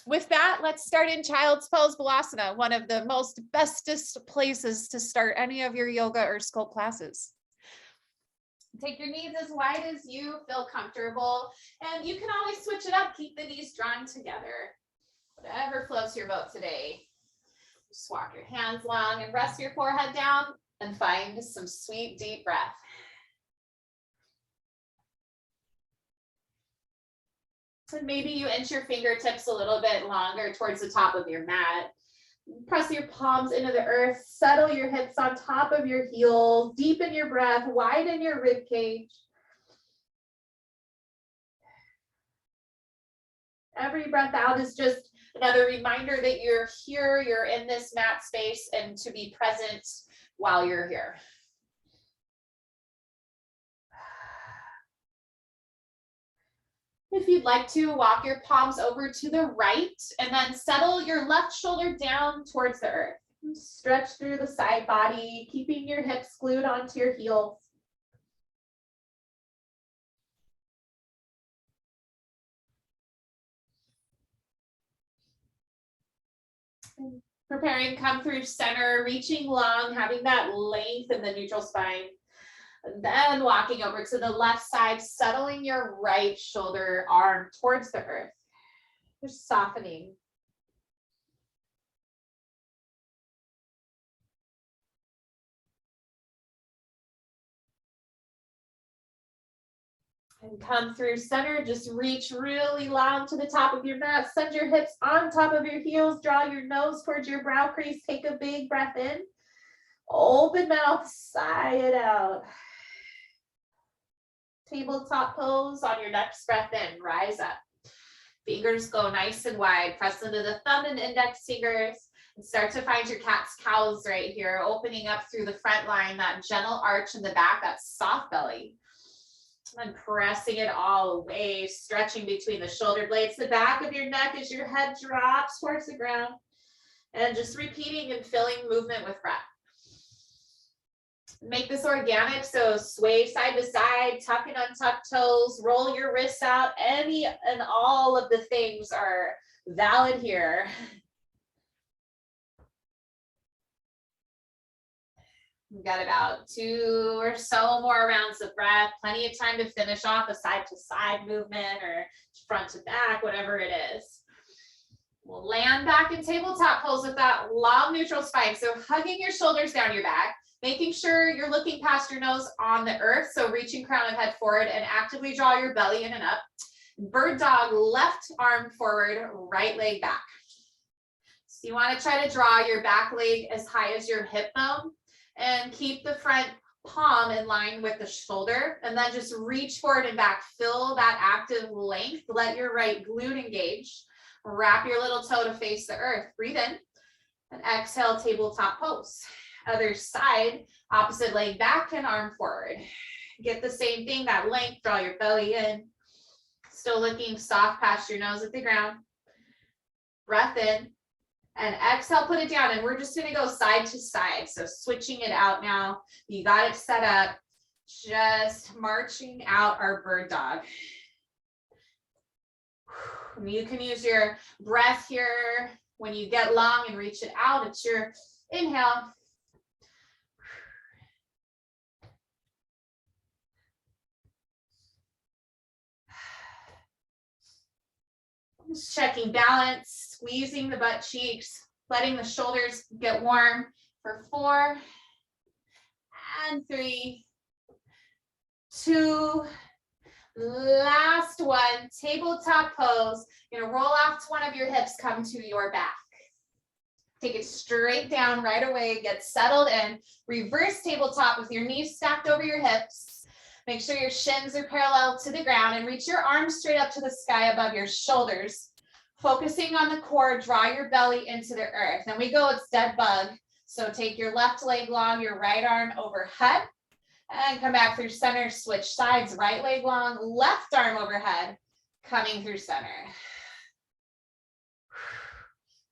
With that, let's start in child's pose balasana, one of the most bestest places to start any of your yoga or sculpt classes. Take your knees as wide as you feel comfortable, and you can always switch it up. Keep the knees drawn together. Whatever floats your boat today. Just walk your hands long and rest your forehead down and find some sweet, deep breath. And maybe you inch your fingertips a little bit longer towards the top of your mat. Press your palms into the earth, settle your hips on top of your heels, deepen your breath, widen your rib cage. Every breath out is just another reminder that you're here, you're in this mat space, and to be present while you're here. If you'd like to, walk your palms over to the right and then settle your left shoulder down towards the earth. Stretch through the side body, keeping your hips glued onto your heels. Preparing, come through center, reaching long, having that length in the neutral spine. And then walking over to the left side, settling your right shoulder arm towards the earth. Just softening. And come through center, just reach really long to the top of your mat. Send your hips on top of your heels. Draw your nose towards your brow crease. Take a big breath in. Open mouth, sigh it out. Tabletop pose on your next breath in, rise up. Fingers go nice and wide, press into the thumb and index fingers, and start to find your cat's cows right here, opening up through the front line, that gentle arch in the back, that soft belly. And pressing it all away, stretching between the shoulder blades, the back of your neck as your head drops towards the ground, and just repeating and filling movement with breath. Make this organic, so sway side to side, tuck and untuck toes, roll your wrists out. Any and all of the things are valid here. We've got about 2 or so more rounds of breath, plenty of time to finish off a side to side movement or front to back, whatever it is. We'll land back in tabletop pose with that long neutral spine. So hugging your shoulders down your back, making sure you're looking past your nose on the earth. So reaching crown of head forward and actively draw your belly in and up. Bird dog, left arm forward, right leg back. So you want to try to draw your back leg as high as your hip bone and keep the front palm in line with the shoulder, and then just reach forward and back. Fill that active length. Let your right glute engage. Wrap your little toe to face the earth. Breathe in and exhale, tabletop pose. Other side, opposite leg back and arm forward. Get the same thing, that length, draw your belly in. Still looking soft past your nose at the ground. Breath in and exhale, put it down. And we're just gonna go side to side. So switching it out now. You got it set up. Just marching out our bird dog. You can use your breath here. When you get long and reach it out, it's your inhale. Just checking balance, squeezing the butt cheeks, letting the shoulders get warm for 4 and 3, 2, last one, tabletop pose. You're gonna roll off to one of your hips, come to your back. Take it straight down right away, get settled in, reverse tabletop with your knees stacked over your hips. Make sure your shins are parallel to the ground and reach your arms straight up to the sky above your shoulders. Focusing on the core, draw your belly into the earth. Then we go, it's dead bug. So take your left leg long, your right arm overhead, and come back through center, switch sides, right leg long, left arm overhead, coming through center.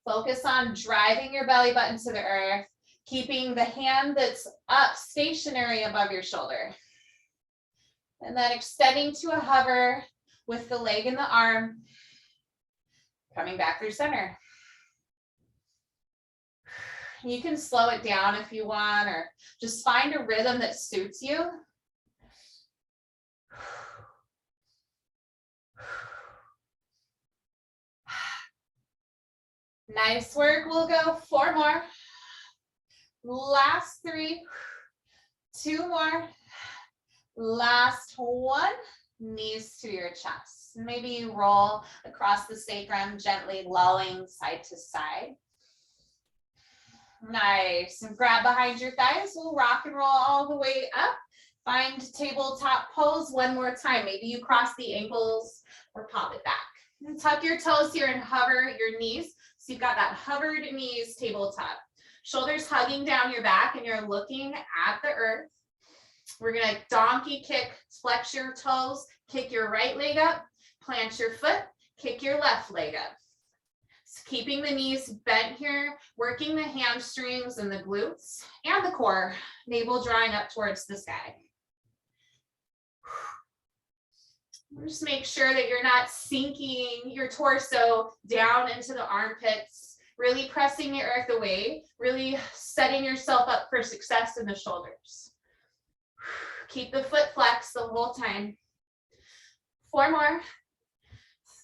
Focus on driving your belly button to the earth, keeping the hand that's up stationary above your shoulder. And then extending to a hover with the leg and the arm. Coming back through center. You can slow it down if you want, or just find a rhythm that suits you. Nice work. We'll go 4 more. Last 3, 2 more. Last 1. Knees to your chest. Maybe you roll across the sacrum, gently lulling side to side. Nice. And grab behind your thighs. We'll rock and roll all the way up. Find tabletop pose one more time. Maybe you cross the ankles or pop it back. And tuck your toes here and hover your knees. So you've got that hovered knees tabletop. Shoulders hugging down your back and you're looking at the earth. We're gonna donkey kick, flex your toes, kick your right leg up, plant your foot, kick your left leg up. So keeping the knees bent here, working the hamstrings and the glutes and the core, navel drawing up towards the sky. Just make sure that you're not sinking your torso down into the armpits, really pressing the earth away, really setting yourself up for success in the shoulders. Keep the foot flexed the whole time. 4 more.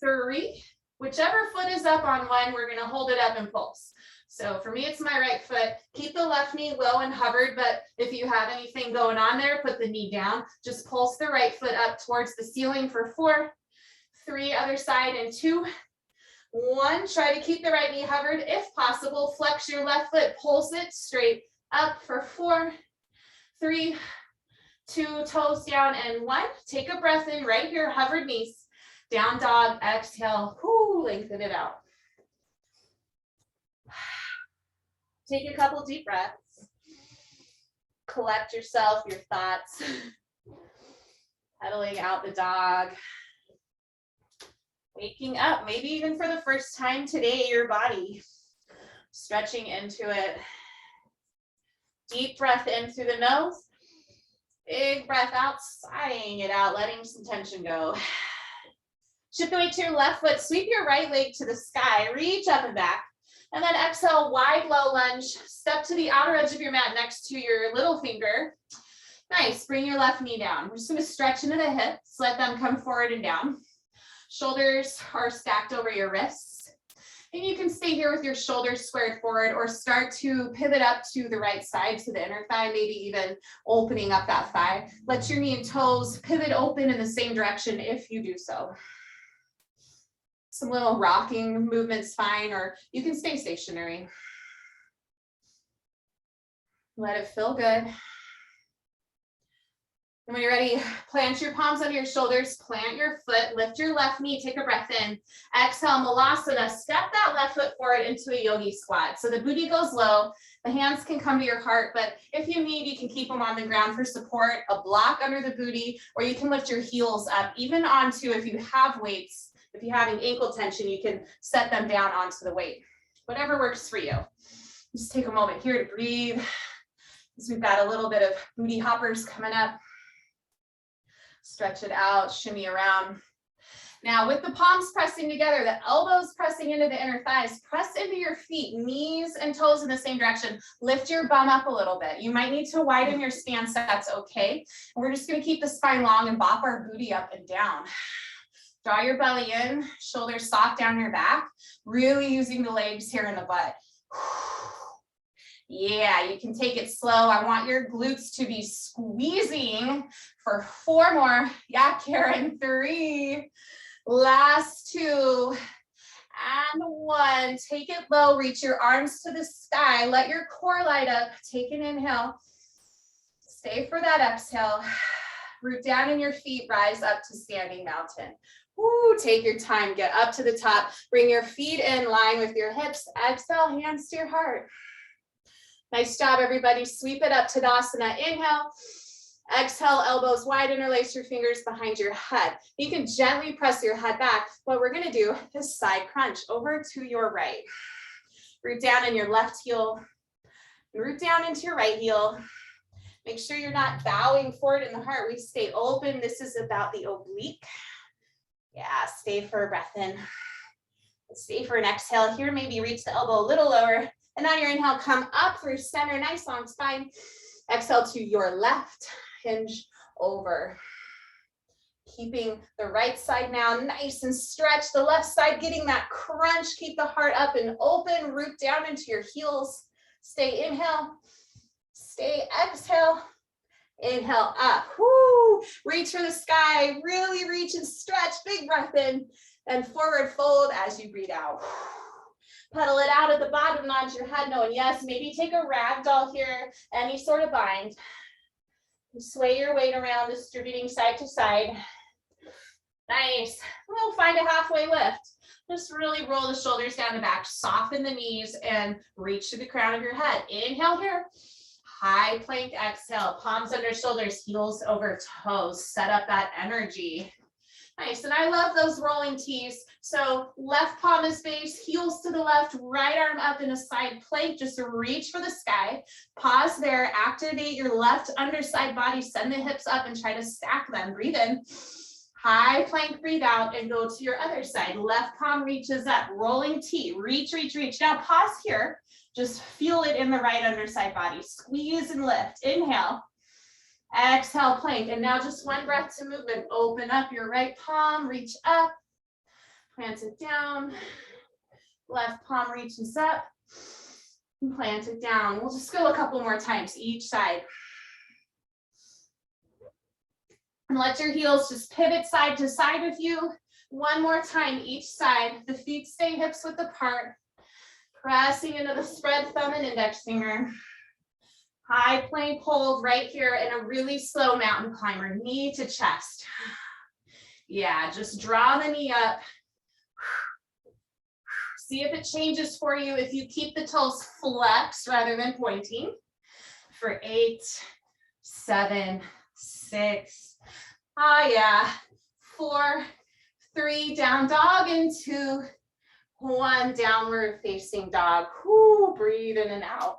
3. Whichever foot is up on one, we're going to hold it up and pulse. So for me, it's my right foot. Keep the left knee low and hovered, but if you have anything going on there, put the knee down. Just pulse the right foot up towards the ceiling for 4, 3, other side, and 2, 1. Try to keep the right knee hovered. If possible, flex your left foot, pulse it straight up for 4, 3, 2, toes down, and 1. Take a breath in right here, hovered knees. Down dog, exhale, lengthen it out. Take a couple deep breaths. Collect yourself, your thoughts. Pedaling out the dog. Waking up, maybe even for the first time today, your body. Stretching into it. Deep breath in through the nose. Big breath out, sighing it out, letting some tension go. Shift the weight to your left foot, sweep your right leg to the sky, reach up and back. And then exhale, wide low lunge, step to the outer edge of your mat next to your little finger. Nice, bring your left knee down. We're just gonna stretch into the hips, let them come forward and down. Shoulders are stacked over your wrists. And you can stay here with your shoulders squared forward or start to pivot up to the right side, to the inner thigh, maybe even opening up that thigh. Let your knee and toes pivot open in the same direction if you do so. Some little rocking movement's fine, or you can stay stationary. Let it feel good. And when you're ready, plant your palms under your shoulders, plant your foot, lift your left knee, take a breath in. Exhale, Malasana, step that left foot forward into a yogi squat. So the booty goes low, the hands can come to your heart, but if you need, you can keep them on the ground for support, a block under the booty, or you can lift your heels up, even onto, if you have weights, if you're having ankle tension, you can set them down onto the weight. Whatever works for you. Just take a moment here to breathe, because we've got a little bit of booty hoppers coming up. Stretch it out, shimmy around. Now with the palms pressing together, the elbows pressing into the inner thighs, press into your feet, knees and toes in the same direction. Lift your bum up a little bit. You might need to widen your stance, that's okay. And we're just gonna keep the spine long and bop our booty up and down. Draw your belly in, shoulders soft down your back, really using the legs here in the butt. Yeah, you can take it slow. I want your glutes to be squeezing for 4 more. Yeah, Karen, 3. Last 2. And 1. Take it low, reach your arms to the sky. Let your core light up. Take an inhale. Stay for that exhale. Root down in your feet, rise up to standing mountain. Woo, take your time, get up to the top. Bring your feet in line with your hips. Exhale, hands to your heart. Nice job, everybody. Sweep it up, Tadasana. Inhale. Exhale, elbows wide, interlace your fingers behind your head. You can gently press your head back. What we're gonna do is side crunch over to your right. Root down in your left heel. Root down into your right heel. Make sure you're not bowing forward in the heart. We stay open. This is about the oblique. Yeah, stay for a breath in. Stay for an exhale here. Maybe reach the elbow a little lower. And on your inhale, come up through center. Nice long spine. Exhale to your left. Hinge over. Keeping the right side now nice and stretched. The left side getting that crunch. Keep the heart up and open. Root down into your heels. Stay inhale. Stay exhale. Inhale up. Woo. Reach for the sky. Really reach and stretch. Big breath in. And forward fold as you breathe out. Pedal it out at the bottom, nod your head, no, and yes, maybe take a ragdoll here, any sort of bind. Sway your weight around, distributing side to side. Nice. We'll find a halfway lift. Just really roll the shoulders down and back, soften the knees, and reach to the crown of your head. Inhale here. High plank exhale, palms under shoulders, heels over toes. Set up that energy. Nice, and I love those rolling tees. So left palm is base, heels to the left, right arm up in a side plank, just to reach for the sky. Pause there, activate your left underside body, send the hips up and try to stack them. Breathe in, high plank, breathe out, and go to your other side. Left palm reaches up, rolling T, reach, reach, reach. Now pause here, just feel it in the right underside body. Squeeze and lift, inhale. Exhale, plank, and now just one breath to movement. Open up your right palm, reach up, plant it down. Left palm reaches up, and plant it down. We'll just go a couple more times each side. And let your heels just pivot side to side with you. One more time each side. The feet stay hips width apart. Pressing into the spread thumb and index finger. High plank hold right here in a really slow mountain climber, knee to chest. Yeah, just draw the knee up. See if it changes for you if you keep the toes flexed rather than pointing. For 8, 7, 6, yeah, 4, 3, down dog, and 2, 1, downward facing dog. Whoo, breathe in and out.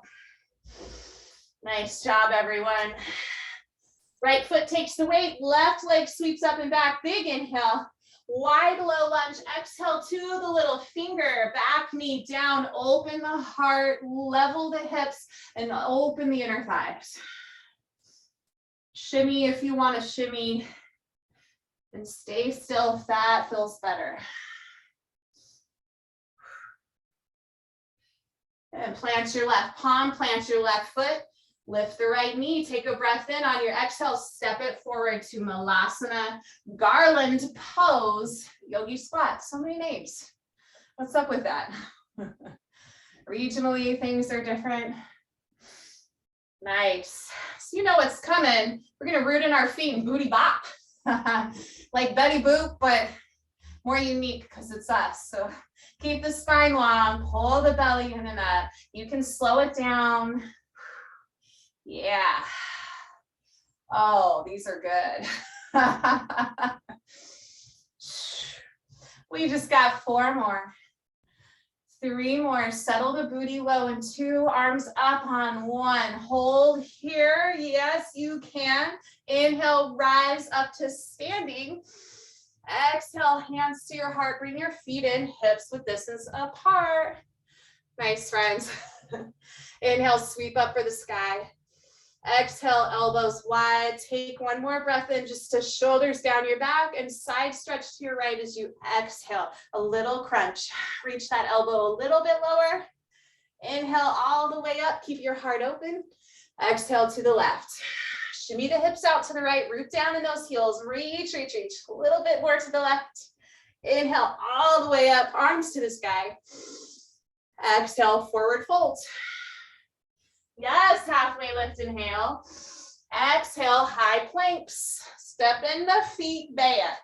Nice job, everyone. Right foot takes the weight, left leg sweeps up and back. Big inhale, wide low lunge, exhale to the little finger, back knee down, open the heart, level the hips, and open the inner thighs. Shimmy if you want to shimmy, and stay still if that feels better. And plant your left palm, plant your left foot. Lift the right knee, take a breath in. On your exhale, step it forward to Malasana, garland pose, yogi squat. So many names. What's up with that? Regionally, things are different. Nice. So you know what's coming. We're gonna root in our feet and booty bop. Like Betty Boop, but more unique because it's us. So keep the spine long, pull the belly in and up. You can slow it down. Yeah. Oh, these are good. We just got 4 more. 3 more. Settle the booty low and 2, arms up on 1. Hold here. Yes, you can. Inhale, rise up to standing. Exhale, hands to your heart. Bring your feet in, hips width distance apart. Nice, friends. Inhale, sweep up for the sky. Exhale, elbows wide. Take 1 more breath in, just to shoulders down your back and side stretch to your right as you exhale. A little crunch. Reach that elbow a little bit lower. Inhale all the way up. Keep your heart open. Exhale to the left. Shimmy the hips out to the right. Root down in those heels. Reach, reach, reach. A little bit more to the left. Inhale all the way up. Arms to the sky. Exhale, forward fold. Yes, halfway lift, inhale. Exhale, high planks. Step in the feet back.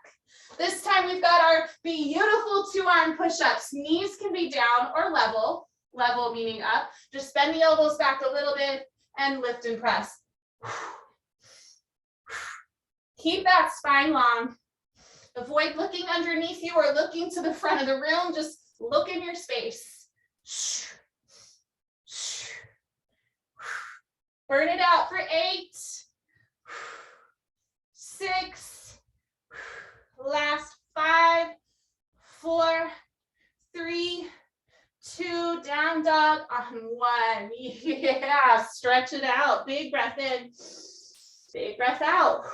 This time we've got our beautiful 2-arm push-ups. Knees can be down or level. Level meaning up. Just bend the elbows back a little bit and lift and press. Keep that spine long. Avoid looking underneath you or looking to the front of the room. Just look in your space. Burn it out for 8, 6, last 5, 4, 3, 2, down dog on 1. Yeah, stretch it out. Big breath in, big breath out.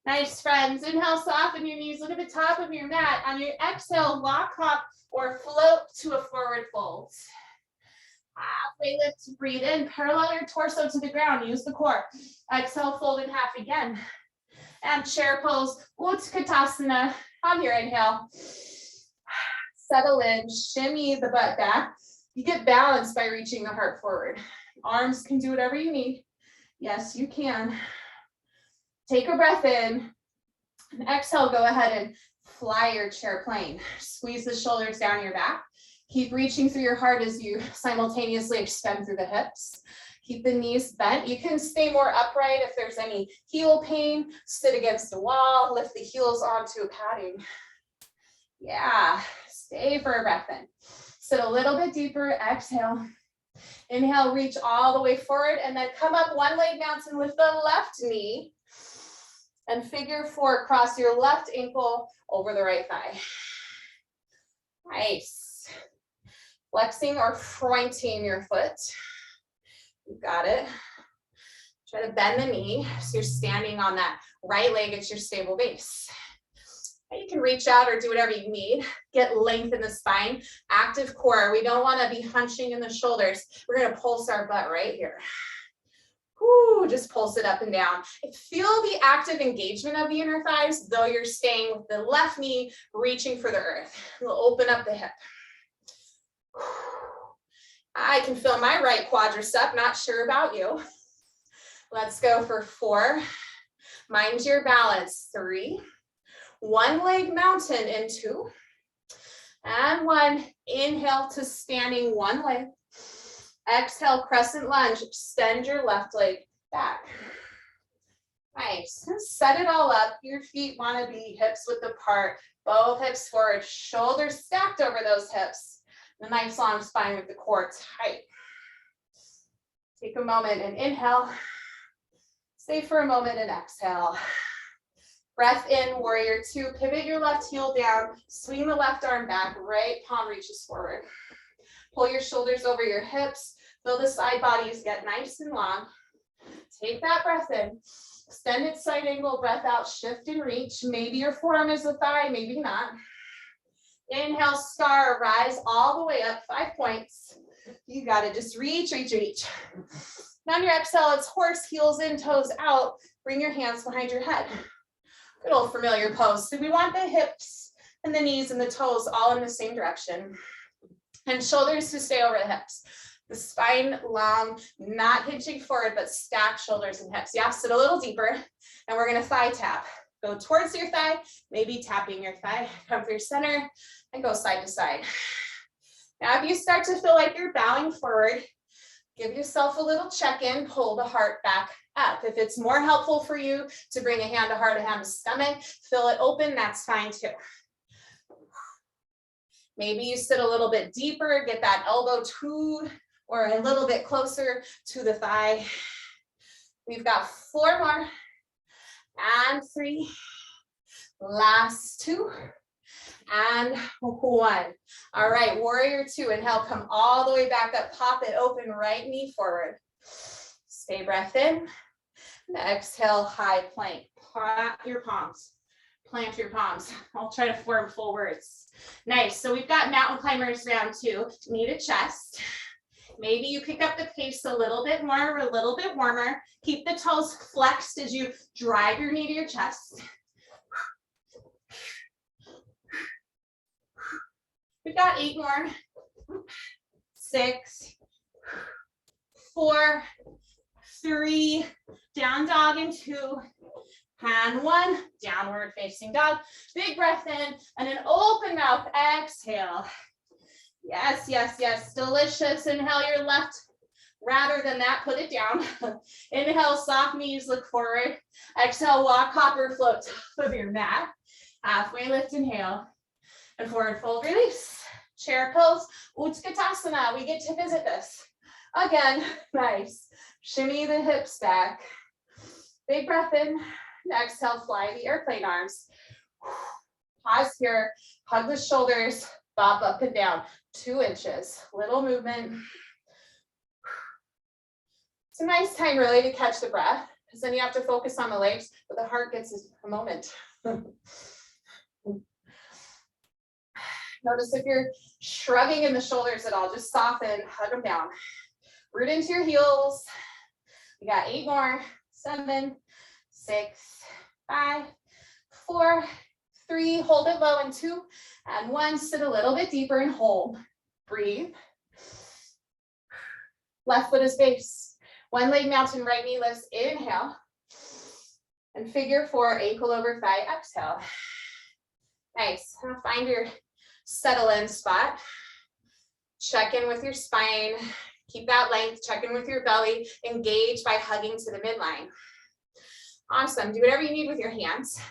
Nice, friends. Inhale, soften your knees. Look at the top of your mat. On your exhale, lock, hop, or float to a forward fold. Halfway lift, breathe in, parallel your torso to the ground. Use the core. Exhale, fold in half again. And chair pose, Utkatasana. On your inhale. Settle in, shimmy the butt back. You get balanced by reaching the heart forward. Arms can do whatever you need. Yes, you can. Take a breath in. And exhale, go ahead and fly your chair plane. Squeeze the shoulders down your back. Keep reaching through your heart as you simultaneously extend through the hips. Keep the knees bent. You can stay more upright if there's any heel pain. Sit against the wall. Lift the heels onto a padding. Yeah, stay for a breath in. Sit a little bit deeper. Exhale. Inhale, reach all the way forward and then come up one leg mountain with the left knee. And figure 4, cross your left ankle over the right thigh. Nice. Flexing or fronting your foot. You got it. Try to bend the knee so you're standing on that right leg at your stable base. You can reach out or do whatever you need. Get length in the spine. Active core. We don't want to be hunching in the shoulders. We're going to pulse our butt right here. Whoo, just pulse it up and down. Feel the active engagement of the inner thighs, though you're staying with the left knee reaching for the earth. We'll open up the hip. I can feel my right quadricep, not sure about you. Let's go for 4. Mind your balance. 3. One leg mountain in 2. And 1. Inhale to standing one leg. Exhale, crescent lunge, extend your left leg back. Nice. Set it all up. Your feet want to be hips width apart, both hips forward, shoulders stacked over those hips. A nice long spine with the core tight. Take a moment and inhale. Stay for a moment and exhale. Breath in, warrior 2. Pivot your left heel down, swing the left arm back, right palm reaches forward. Pull your shoulders over your hips. Feel the side bodies get nice and long. Take that breath in. Extended side angle, breath out, shift and reach. Maybe your forearm is a thigh, maybe not. Inhale, star, rise all the way up, 5 points. You got it, just reach, reach, reach. Now on your exhale, it's horse, heels in, toes out. Bring your hands behind your head. Good old familiar pose. So we want the hips and the knees and the toes all in the same direction. And shoulders to stay over the hips. The spine long, not hitching forward, but stack shoulders and hips. Yeah, sit a little deeper. And we're gonna thigh tap. Go towards your thigh, maybe tapping your thigh. Come for your center and go side to side. Now, if you start to feel like you're bowing forward, give yourself a little check-in, pull the heart back up. If it's more helpful for you to bring a hand to heart, a hand to stomach, fill it open, that's fine too. Maybe you sit a little bit deeper, get that elbow to or a little bit closer to the thigh. We've got 4 more. And 3. Last 2. And 1. All right, warrior 2. Inhale, come all the way back up. Pop it open, right knee forward. Stay breath in. And exhale, high plank. Plant your palms. Plant your palms. I'll try to form full words. Nice. So we've got mountain climbers round 2. Knee to chest. Maybe you pick up the pace a little bit more, a little bit warmer. Keep the toes flexed as you drive your knee to your chest. We've got 8 more. 6, 4, 3, down dog in 2, and 1, downward facing dog. Big breath in and an open mouth exhale. Yes, yes, yes, delicious. Inhale your left. Rather than that, put it down. Inhale, soft knees, look forward. Exhale, walk, hop, or float top of your mat. Halfway lift, inhale. And forward fold, release. Chair pose, Utkatasana. We get to visit this. Again, nice. Shimmy the hips back. Big breath in. Exhale, fly the airplane arms. Pause here. Hug the shoulders. Bop up and down, 2 inches, little movement. It's a nice time really to catch the breath, because then you have to focus on the legs, but the heart gets a moment. Notice if you're shrugging in the shoulders at all, just soften, hug them down. Root into your heels. We got 8 more, 7, 6, 5, 4, 3, hold it low, and 2, and 1, sit a little bit deeper and hold. Breathe. Left foot is base. 1 leg mountain, right knee lifts, inhale. And figure 4, ankle over thigh, exhale. Nice. Find your settle in spot. Check in with your spine. Keep that length. Check in with your belly. Engage by hugging to the midline. Awesome. Do whatever you need with your hands.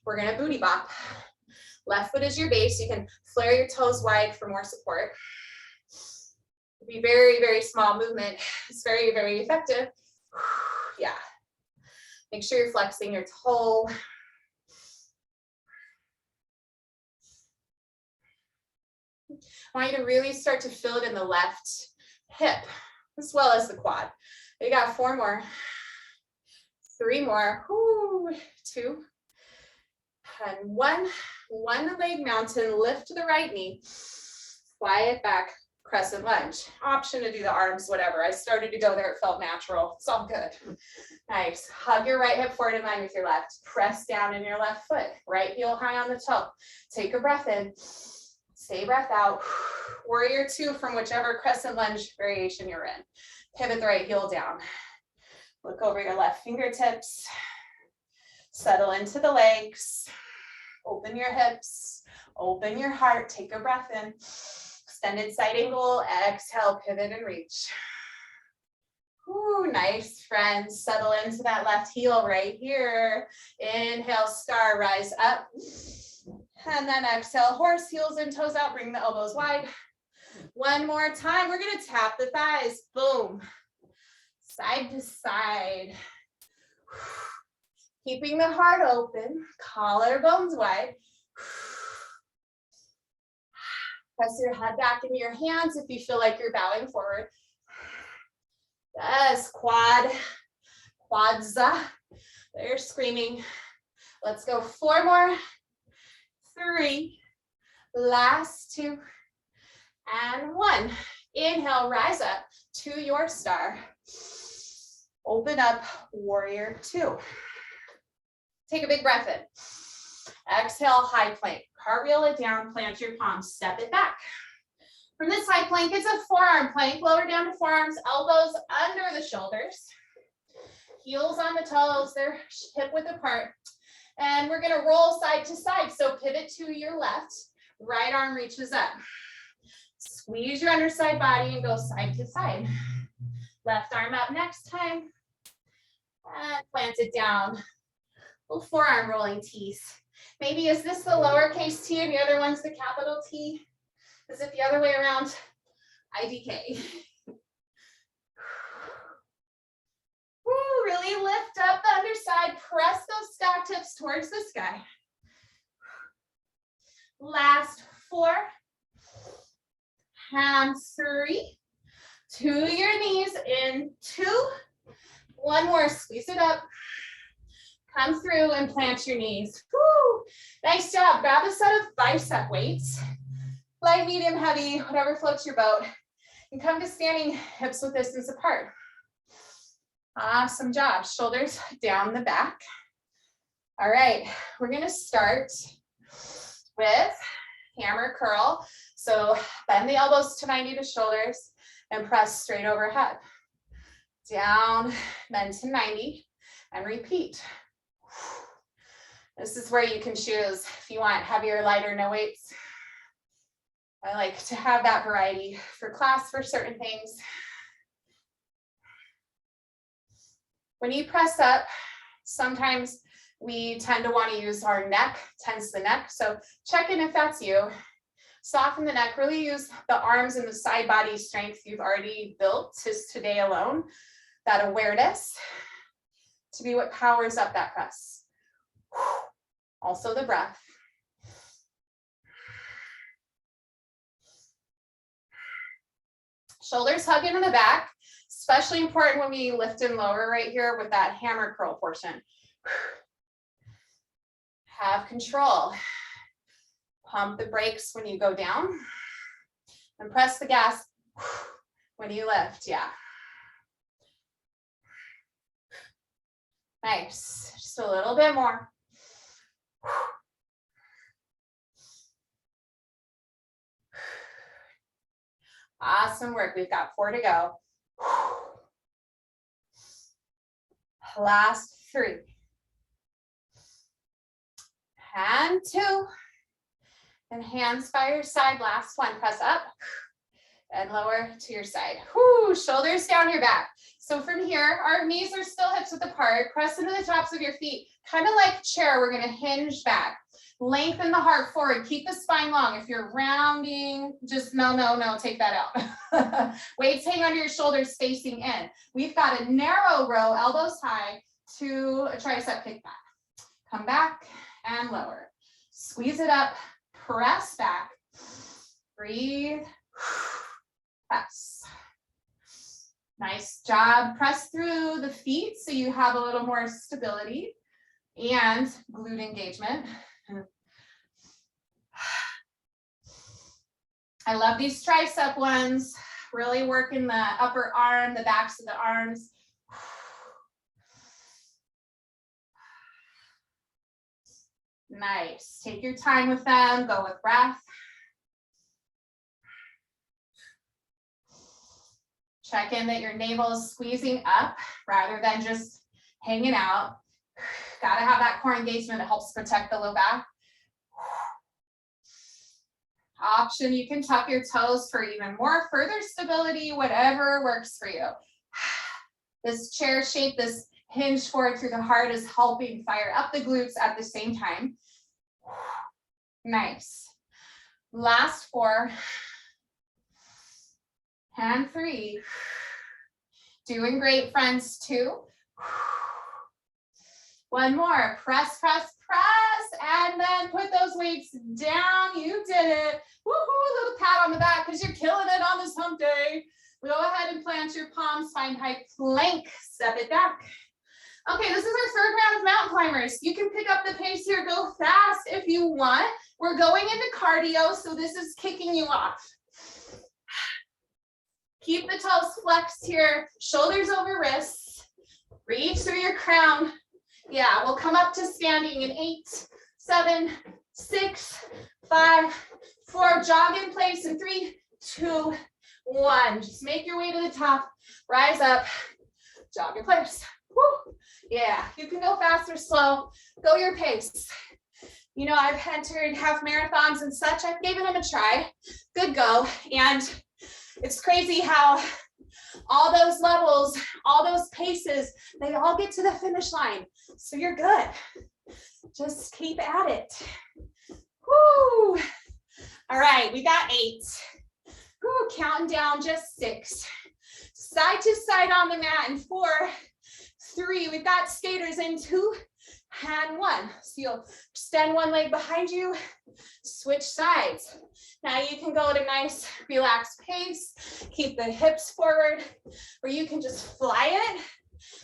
We're going to booty bop. Left foot is your base. You can flare your toes wide for more support. It'll be very, very small movement. It's very, very effective. Yeah. Make sure you're flexing your toe. I want you to really start to feel it in the left hip as well as the quad. You got 4 more, 3 more, 2, and 1. 1 leg mountain, lift the right knee, fly it back, crescent lunge. Option to do the arms, whatever. I started to go there, it felt natural. It's all good. Nice. Hug your right hip forward in line with your left. Press down in your left foot. Right heel high on the toe. Take a breath in. Stay breath out. Warrior 2 from whichever crescent lunge variation you're in. Pivot the right heel down. Look over your left fingertips. Settle into the legs. Open your hips. Open your heart. Take a breath in. Extended side angle. Exhale, pivot and reach. Ooh, nice, friends. Settle into that left heel right here. Inhale, star, rise up. And then exhale, horse, heels and toes out, bring the elbows wide. 1 more time, we're gonna tap the thighs, boom. Side to side. Keeping the heart open, collarbones wide. Press your head back into your hands if you feel like you're bowing forward. Yes, quads, they're screaming. Let's go 4 more. 3, last 2, and 1. Inhale, rise up to your star. Open up, warrior 2. Take a big breath in. Exhale, high plank. Cartwheel it down, plant your palms, step it back. From this high plank, it's a forearm plank. Lower down to forearms, elbows under the shoulders. Heels on the toes, they're hip width apart. And we're gonna roll side to side. So pivot to your left, right arm reaches up. Squeeze your underside body and go side to side. Left arm up next time. And plant it down. Little forearm rolling T's. Maybe is this the lowercase t and the other one's the capital T? Is it the other way around? IDK. Woo, really lift up the underside, press those stack tips towards the sky. Last 4, and 3, to your knees in 2, 1 more, squeeze it up, come through and plant your knees. Woo, nice job. Grab a set of bicep weights, light, medium, heavy, whatever floats your boat, and come to standing hips width distance apart. Awesome job. Shoulders down the back. All right, we're gonna start with hammer curl. So bend the elbows to 90 to shoulders and press straight overhead. Down, bend to 90 and repeat. This is where you can choose if you want heavier, lighter, no weights. I like to have that variety for class for certain things. When you press up, sometimes we tend to want to use our neck, tense the neck. So check in if that's you. Soften the neck, really use the arms and the side body strength you've already built just today alone. That awareness to be what powers up that press. Also the breath. Shoulders hug into the back, especially important when we lift and lower right here with that hammer curl portion. Have control. Pump the brakes when you go down and press the gas when you lift. Yeah. Nice. Just a little bit more. Awesome work. We've got 4 to go. Last 3. And 2. And hands by your side. Last 1. Press up and lower to your side. Whoo, shoulders down your back. So from here, our knees are still hips width apart. Press into the tops of your feet. Kind of like chair, we're going to hinge back. Lengthen the heart forward. Keep the spine long. If you're rounding, just no, take that out. Weights hang under your shoulders facing in. We've got a narrow row, elbows high, to a tricep kickback. Come back and lower. Squeeze it up, press back. Breathe, press. Nice job. Press through the feet so you have a little more stability and glute engagement. I love these tricep ones, really working the upper arm, the backs of the arms. Nice. Take your time with them. Go with breath. Check in that your navel is squeezing up rather than just hanging out. Got to have that core engagement. It helps protect the low back. Option, you can tuck your toes for even more further stability, whatever works for you. This chair shape, this hinge forward through the heart is helping fire up the glutes at the same time. Nice. Last 4. And 3. Doing great, friends. 2. 1 more. Press, press, press, and then put those weights down. You did it. Woohoo, little pat on the back because you're killing it on this hump day. Go ahead and plant your palms, find high plank, step it back. Okay, this is our 3rd round of mountain climbers. You can pick up the pace here, go fast if you want. We're going into cardio, so this is kicking you off. Keep the toes flexed here, shoulders over wrists. Reach through your crown. Yeah, we'll come up to standing in 8, 7, 6, 5, 4. Jog in place in 3, 2, 1. Just make your way to the top. Rise up. Jog in place. Woo. Yeah, you can go fast or slow. Go your pace. You know, I've entered half marathons and such. I've given them a try. Good go. And it's crazy how all those levels, all those paces, they all get to the finish line. So you're good. Just keep at it. Woo. All right, we got 8. Woo, counting down, just 6. Side to side on the mat in 4, 3. We've got skaters in 2 and 1. So you'll extend one leg behind you, switch sides. Now you can go at a nice relaxed pace, keep the hips forward, or you can just fly it.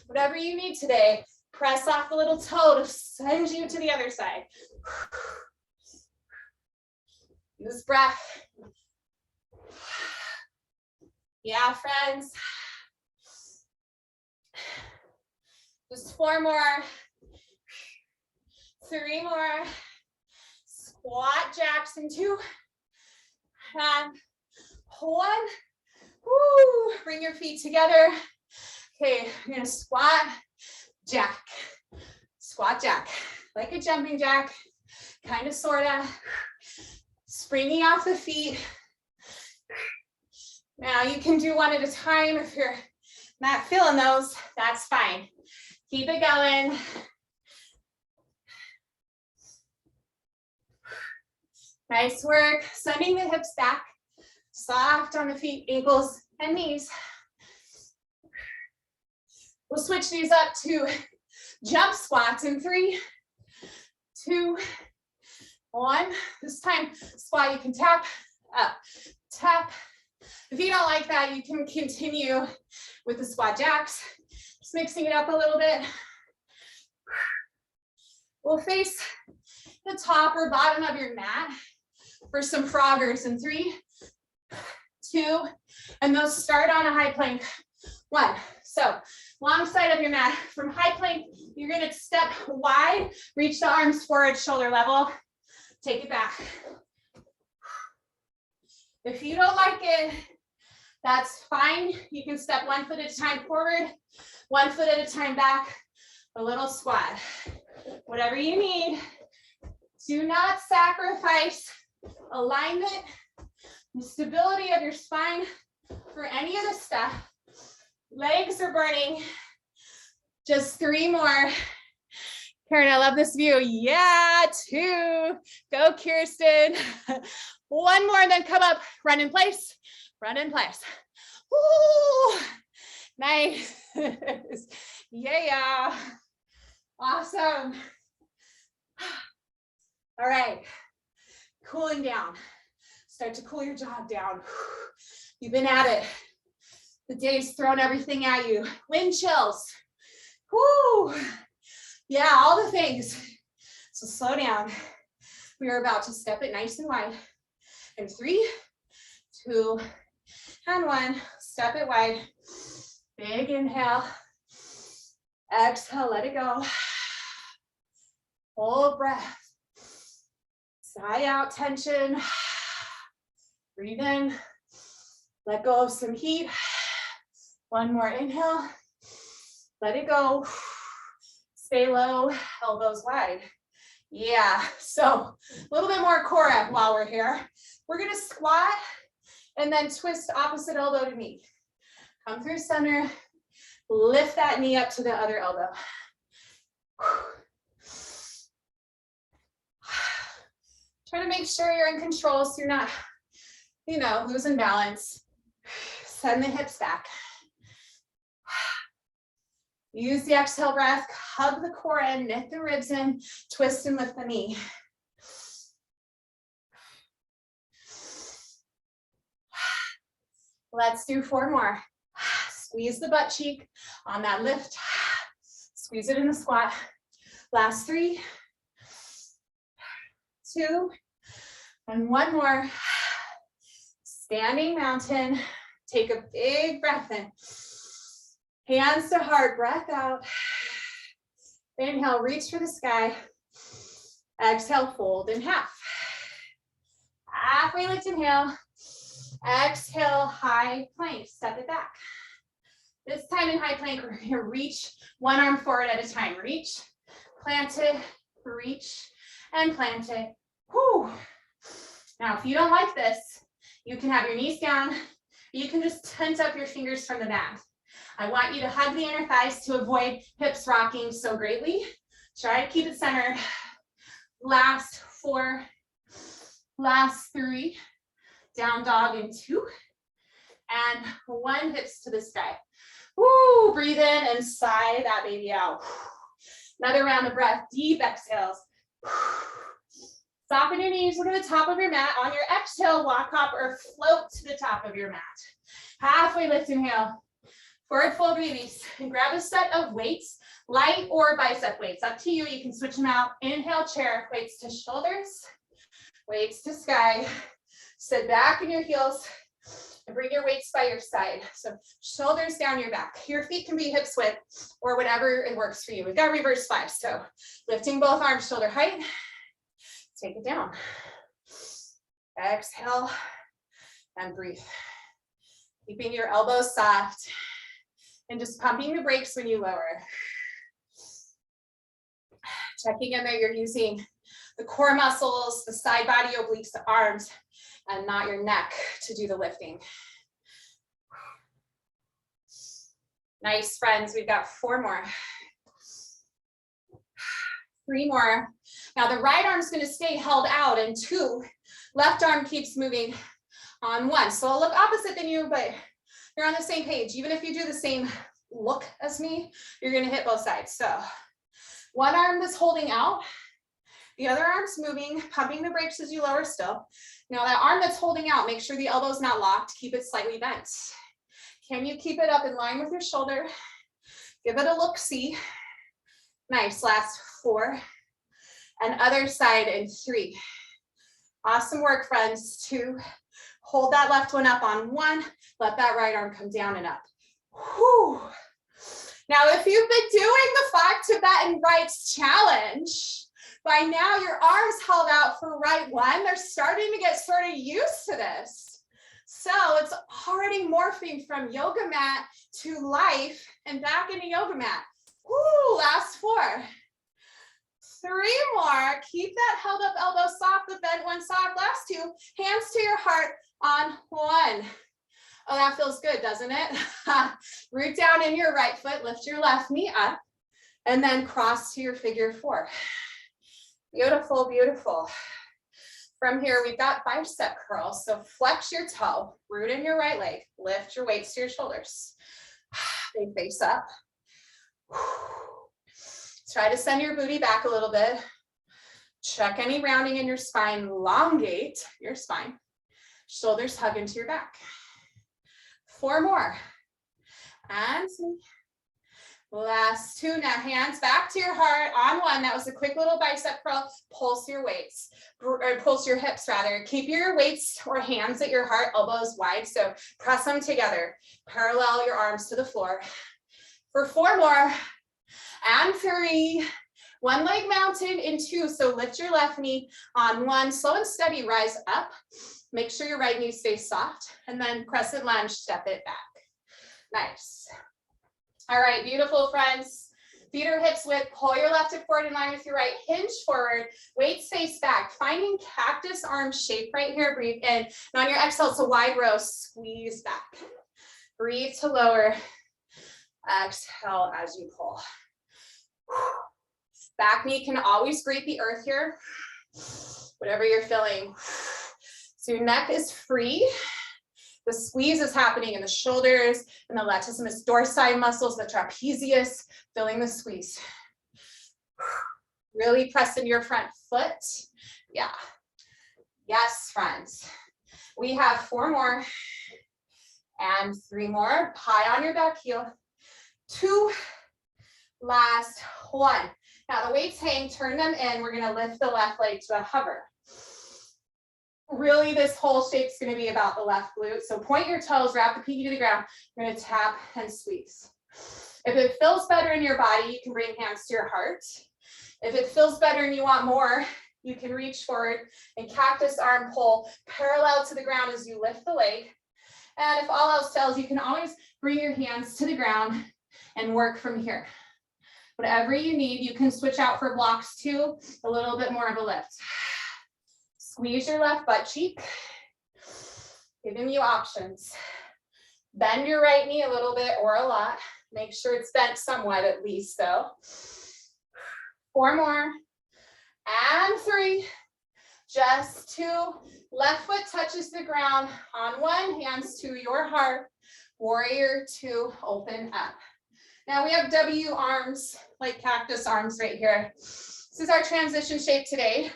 Whatever you need today, press off the little toe to send you to the other side. Use breath. Yeah, friends. Just 4 more. 3 more. Squat jacks in 2. And 1. Woo. Bring your feet together. Okay, you're gonna squat, jack. Squat, jack. Like a jumping jack. Kind of, sorta. Springing off the feet. Now you can do one at a time. If you're not feeling those, that's fine. Keep it going. Nice work. Sending the hips back. Soft on the feet, ankles, and knees. We'll switch these up to jump squats in 3, 2, 1. This time, squat, you can tap, up, tap, If you don't like that, you can continue with the squat jacks, just mixing it up a little bit. We'll face the top or bottom of your mat for some froggers in 3, 2, and those start on a high plank. 1. So long side of your mat. From high plank, you're gonna step wide, reach the arms forward, shoulder level, take it back. If you don't like it, that's fine. You can step 1 foot at a time forward, 1 foot at a time back, a little squat. Whatever you need. Do not sacrifice alignment, the stability of your spine for any of this stuff. Legs are burning. Just 3 more. Karen, I love this view. Yeah, 2. Go, Kirsten. 1 more, then come up, run in place, run in place. Woo! Nice. Yeah. Awesome. All right, cooling down. Start to cool your jaw down. You've been at it. The day's thrown everything at you. Wind chills. Whoo! Yeah, all the things. So slow down. We are about to step it nice and wide. In 3, 2, and 1. Step it wide. Big inhale. Exhale, let it go. Hold breath. Sigh out tension. Breathe in. Let go of some heat. 1 more inhale. Let it go. Stay low, elbows wide. Yeah, so a little bit more core up while we're here. We're gonna squat and then twist opposite elbow to knee. Come through center, lift that knee up to the other elbow. Try to make sure you're in control so you're not, losing balance. Send the hips back. Use the exhale breath, hug the core in, knit the ribs in, twist and lift the knee. Let's do 4 more. Squeeze the butt cheek on that lift. Squeeze it in the squat. Last 3, 2, and 1 more. Standing mountain. Take a big breath in. Hands to heart, breath out. Inhale, reach for the sky. Exhale, fold in half. Halfway lift, inhale. Exhale, high plank, step it back. This time in high plank, we're gonna reach 1 arm forward at a time. Reach, plant it, reach, and plant it. Whew. Now, if you don't like this, you can have your knees down. You can just tense up your fingers from the mat. I want you to hug the inner thighs to avoid hips rocking so greatly. Try to keep it centered. Last 4, last 3, down dog in 2, and 1, hips to the sky. Woo, breathe in and sigh that baby out. Another round of breath, deep exhales. Soften your knees, go to the top of your mat. On your exhale, walk, hop, or float to the top of your mat. Halfway lift, inhale. Forward fold release, and grab a set of weights, light or bicep weights, up to you. You can switch them out. Inhale, chair, weights to shoulders, weights to sky. Sit back in your heels and bring your weights by your side. So shoulders down your back. Your feet can be hips width or whatever it works for you. We've got reverse flies. So lifting both arms shoulder height, take it down. Exhale and breathe. Keeping your elbows soft. And just pumping the brakes when you lower. Checking in that you're using the core muscles, the side body obliques, the arms, and not your neck to do the lifting. Nice, friends. We've got 4 more. 3 more. Now the right arm's going to stay held out in 2. Left arm keeps moving on 1. So I'll look opposite than you, but you're on the same page. Even if you do the same look as me, you're gonna hit both sides. So 1 arm that's holding out, The other arm's moving, pumping the brakes as you lower still. Now that arm that's holding out, make sure the elbow's not locked. Keep it slightly bent. Can you keep it up in line with your shoulder? Give it a look-see. Nice, last 4. And other side in 3. Awesome work, friends. 2. Hold that left one up on 1. Let that right arm come down and up. Whew. Now, if you've been doing the 5 Tibetan rights challenge, by now your arms held out for right 1. They're starting to get sort of used to this. So it's already morphing from yoga mat to life and back into yoga mat. Woo, last 4. 3 more. Keep that held up elbow soft, the bent one soft. Last 2. Hands to your heart on 1. Oh, that feels good, doesn't it? Root down in your right foot, lift your left knee up, and then cross to your figure 4. Beautiful, beautiful. From here, we've got bicep curls. So flex your toe, root in your right leg, lift your weights to your shoulders. They face up. Try to send your booty back a little bit. Check any rounding in your spine, elongate your spine. Shoulders hug into your back. 4 more. And 3. Last 2. Now hands back to your heart on 1. That was a quick little bicep curl. Pulse your weights, or pulse your hips rather. Keep your weights or hands at your heart, elbows wide. So press them together. Parallel your arms to the floor. For 4 more. And 3. One leg mounted in 2. So lift your left knee on 1. Slow and steady, rise up. Make sure your right knee stays soft. And then crescent lunge, step it back. Nice. All right, beautiful, friends. Feet or hips width, pull your left hip forward in line with your right, hinge forward, weights face back, finding cactus arm shape right here, breathe in. And on your exhale, it's a wide row, squeeze back. Breathe to lower, exhale as you pull. Back knee can always greet the earth here, whatever you're feeling. So your neck is free. The squeeze is happening in the shoulders and the latissimus dorsi muscles, the trapezius, feeling the squeeze. Really press into your front foot. Yeah. Yes, friends. We have 4 more and 3 more. High on your back heel. 2. Last 1. Now the weights hang, turn them in. We're going to lift the left leg to a hover. Really, this whole shape's going to be about the left glute. So point your toes, wrap the pinky to the ground. You're going to tap and squeeze. If it feels better in your body, you can bring hands to your heart. If it feels better and you want more, you can reach forward and cactus arm pull parallel to the ground as you lift the leg. And if all else fails, you can always bring your hands to the ground and work from here. Whatever you need, you can switch out for blocks too, a little bit more of a lift. Squeeze your left butt cheek, giving you options. Bend your right knee a little bit or a lot. Make sure it's bent somewhat at least though. 4 more, and 3, just 2. Left foot touches the ground on 1, hands to your heart. Warrior 2, open up. Now we have W arms, like cactus arms right here. This is our transition shape today.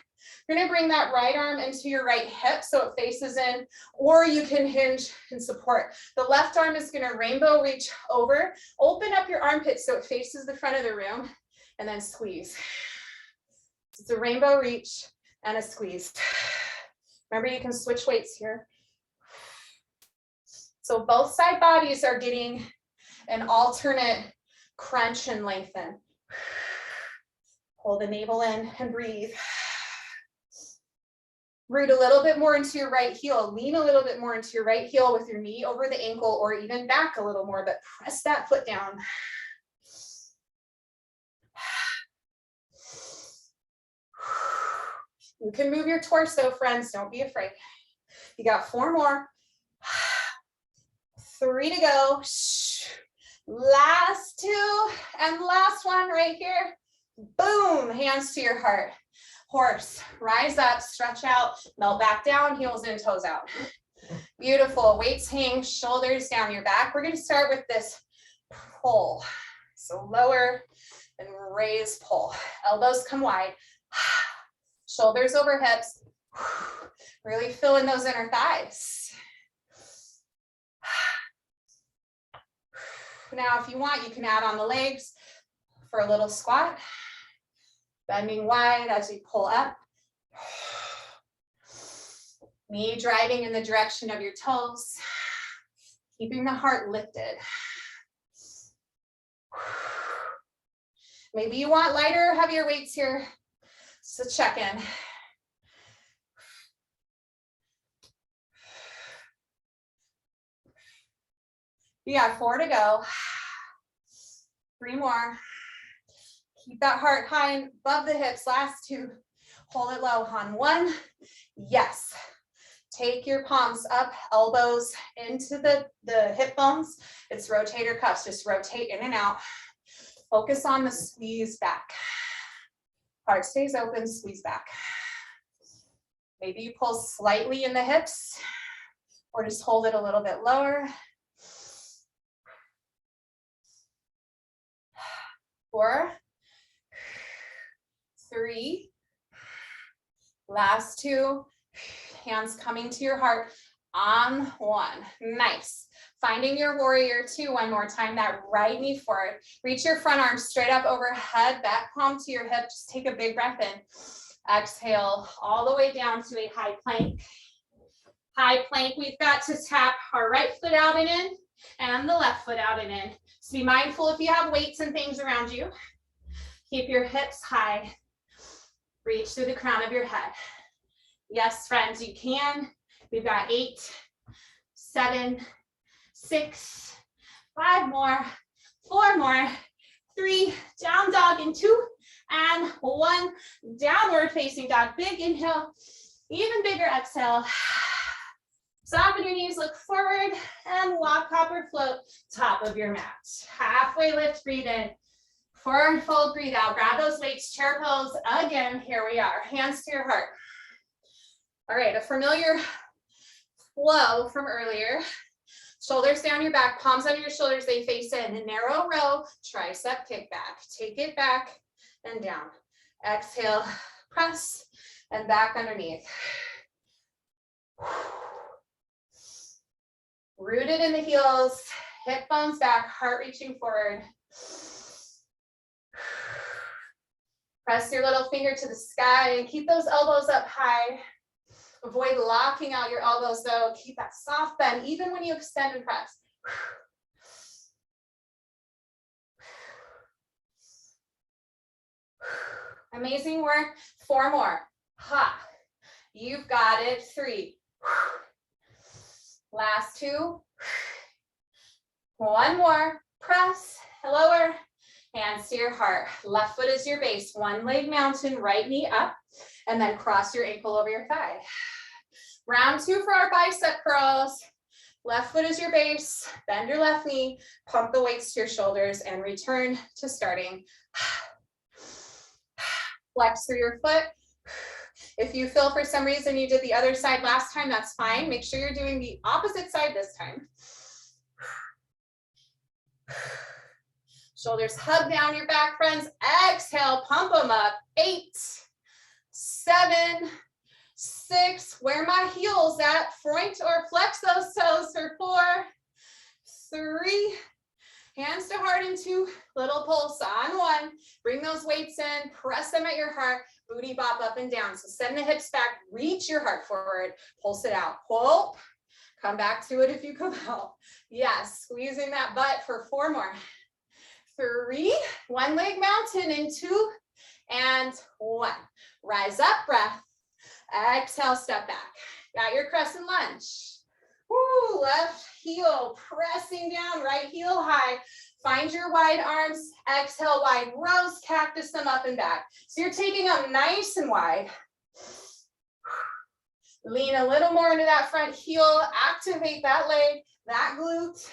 You're going to bring that right arm into your right hip so it faces in, or you can hinge and support. The left arm is going to rainbow reach over, open up your armpit so it faces the front of the room, and then squeeze. It's a rainbow reach and a squeeze. Remember, you can switch weights here. So both side bodies are getting an alternate crunch and lengthen. Pull the navel in and breathe. Root a little bit more into your right heel. Lean a little bit more into your right heel with your knee over the ankle or even back a little more, but press that foot down. You can move your torso, friends. Don't be afraid. You got 4 more. 3 to go. Last 2 and last one right here. Boom, hands to your heart. Horse, rise up, stretch out, melt back down, heels in, toes out. Beautiful, weights hang, shoulders down your back. We're gonna start with this pull. So lower and raise, pull. Elbows come wide. Shoulders over hips. Really fill in those inner thighs. Now, if you want, you can add on the legs for a little squat. Bending wide as you pull up. Knee driving in the direction of your toes. Keeping the heart lifted. Maybe you want lighter or heavier weights here. So check in. You got 4 to go. 3 more. Keep that heart high above the hips. Last 2. Hold it low on 1. Yes. Take your palms up, elbows into the hip bones. It's rotator cuffs. Just rotate in and out. Focus on the squeeze back. Heart stays open, squeeze back. Maybe you pull slightly in the hips or just hold it a little bit lower. 4, 3, last 2, hands coming to your heart on 1. Nice. Finding your warrior 2 one more time, that right knee forward. Reach your front arm straight up overhead, back palm to your hip. Just take a big breath in. Exhale all the way down to a high plank. High plank, we've got to tap our right foot out and in, and the left foot out and in. So be mindful if you have weights and things around you. Keep your hips high. Reach through the crown of your head. Yes, friends, you can. We've got 8, 7, 6, 5 more, 4 more, 3, down dog in 2, and 1, downward facing dog. Big inhale, even bigger exhale. Soften your knees, look forward, and walk, hop, or float, top of your mat. Halfway lift, breathe in. Forward fold, breathe out. Grab those weights, chair pose. Again, here we are. Hands to your heart. All right, a familiar flow from earlier. Shoulders down your back, palms under your shoulders, they face in. A narrow row, tricep kick back. Take it back and down. Exhale, press, and back underneath. Rooted in the heels, hip bones back, heart reaching forward. Press your little finger to the sky and keep those elbows up high. Avoid locking out your elbows though. Keep that soft bend even when you extend and press. Amazing work. 4 more. Ha. You've got it. 3. Last 2. 1 more. Press. Lower. Hands to your heart. Left foot is your base. 1 leg mountain, right knee up, and then cross your ankle over your thigh. Round 2 for our bicep curls. Left foot is your base. Bend your left knee. Pump the weights to your shoulders and return to starting. Flex through your foot. If you feel for some reason you did the other side last time, that's fine. Make sure you're doing the opposite side this time. Shoulders hug down your back, friends. Exhale, pump them up. 8, 7, 6. Where my heels at? Point or flex those toes for 4, 3. Hands to heart in 2. Little pulse on 1. Bring those weights in. Press them at your heart. Booty bop up and down. So send the hips back. Reach your heart forward. Pulse it out. Pull. Come back to it if you come out. Yes, squeezing that butt for 4 more. 3, 1 leg mountain in 2, and 1. Rise up, breath. Exhale, step back. Got your crescent lunge. Woo, left heel pressing down, right heel high. Find your wide arms. Exhale, wide rose, cactus them up and back. So you're taking them nice and wide. Lean a little more into that front heel. Activate that leg, that glute.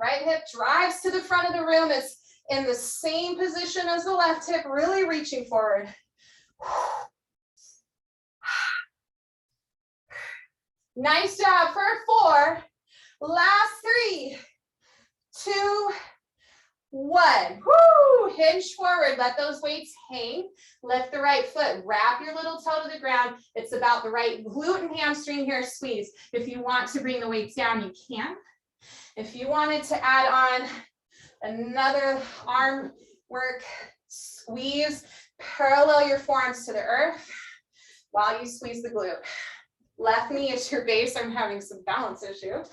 Right hip drives to the front of the room. It's in the same position as the left hip, really reaching forward. Nice job for 4. Last 3, 2, 1. Woo! Hinge forward, let those weights hang. Lift the right foot, wrap your little toe to the ground. It's about the right glute and hamstring here, squeeze. If you want to bring the weights down, you can. If you wanted to add on another arm work, squeeze, parallel your forearms to the earth while you squeeze the glute. Left knee is your base. I'm having some balance issue.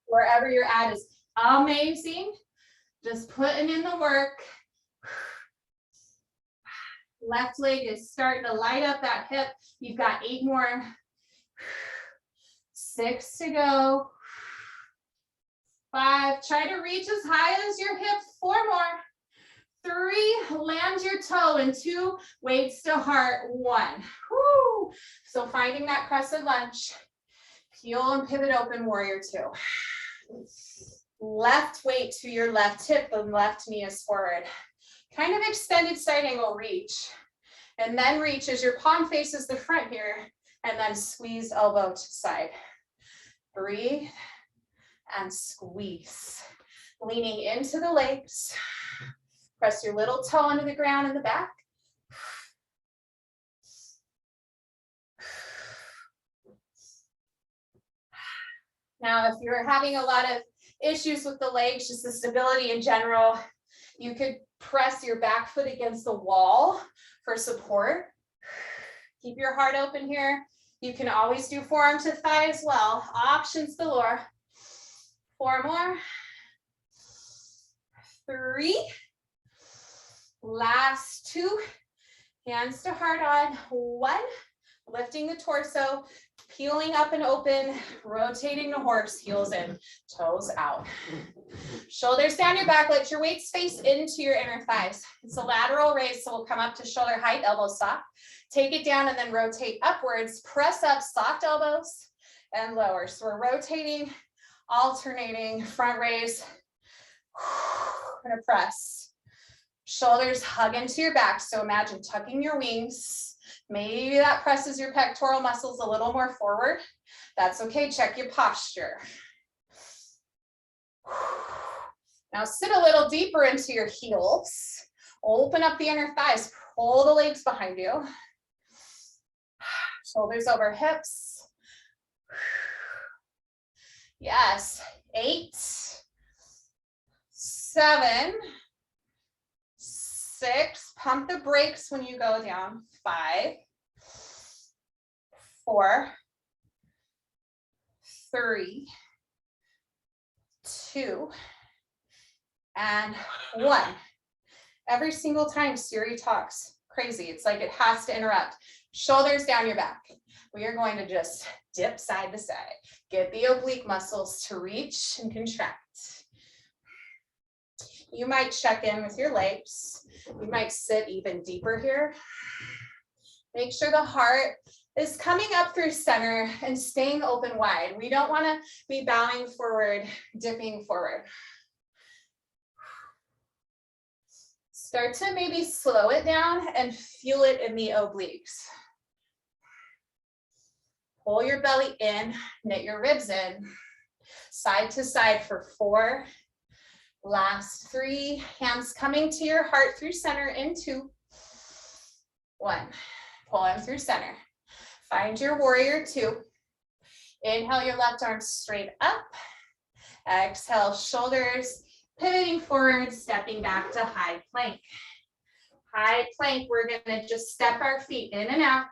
Wherever you're at is amazing. Just putting in the work. Left leg is starting to light up that hip. You've got 8 more. 6 to go. 5, try to reach as high as your hip. 4 more. 3, land your toe, and 2, weights to heart. 1. Woo. So finding that crescent lunge. Peel and pivot open, warrior 2. Left weight to your left hip, the left knee is forward. Kind of extended side angle reach. And then reach as your palm faces the front here, and then squeeze elbow to side. Breathe and squeeze. Leaning into the legs. Press your little toe into the ground in the back. Now, if you're having a lot of issues with the legs, just the stability in general, you could press your back foot against the wall for support. Keep your heart open here. You can always do forearm to thigh as well. Options galore. 4 more. 3. Last 2. Hands to heart on. 1. Lifting the torso, peeling up and open, rotating the horse, heels in, toes out. Shoulders down your back, let your weights face into your inner thighs. It's a lateral raise, so we'll come up to shoulder height, elbows soft. Take it down and then rotate upwards, press up, soft elbows and lower. So we're rotating, alternating, front raise, gonna press. Shoulders hug into your back, so imagine tucking your wings. Maybe that presses your pectoral muscles a little more forward. That's okay, check your posture. Now sit a little deeper into your heels. Open up the inner thighs, pull the legs behind you. Shoulders over hips. Yes, 8, 7, 6, pump the brakes when you go down. 5, 4, 3, 2, and 1. Every single time Siri talks, crazy. It's like it has to interrupt. Shoulders down your back. We are going to just dip side to side. Get the oblique muscles to reach and contract. You might check in with your legs. You might sit even deeper here. Make sure the heart is coming up through center and staying open wide. We don't want to be bowing forward, dipping forward. Start to maybe slow it down and feel it in the obliques. Pull your belly in, knit your ribs in. Side to side for 4. Last 3, hands coming to your heart through center in 2. 1. Pull in through center. Find your warrior 2. Inhale your left arm straight up. Exhale, shoulders pivoting forward, stepping back to high plank. High plank, we're gonna just step our feet in and out.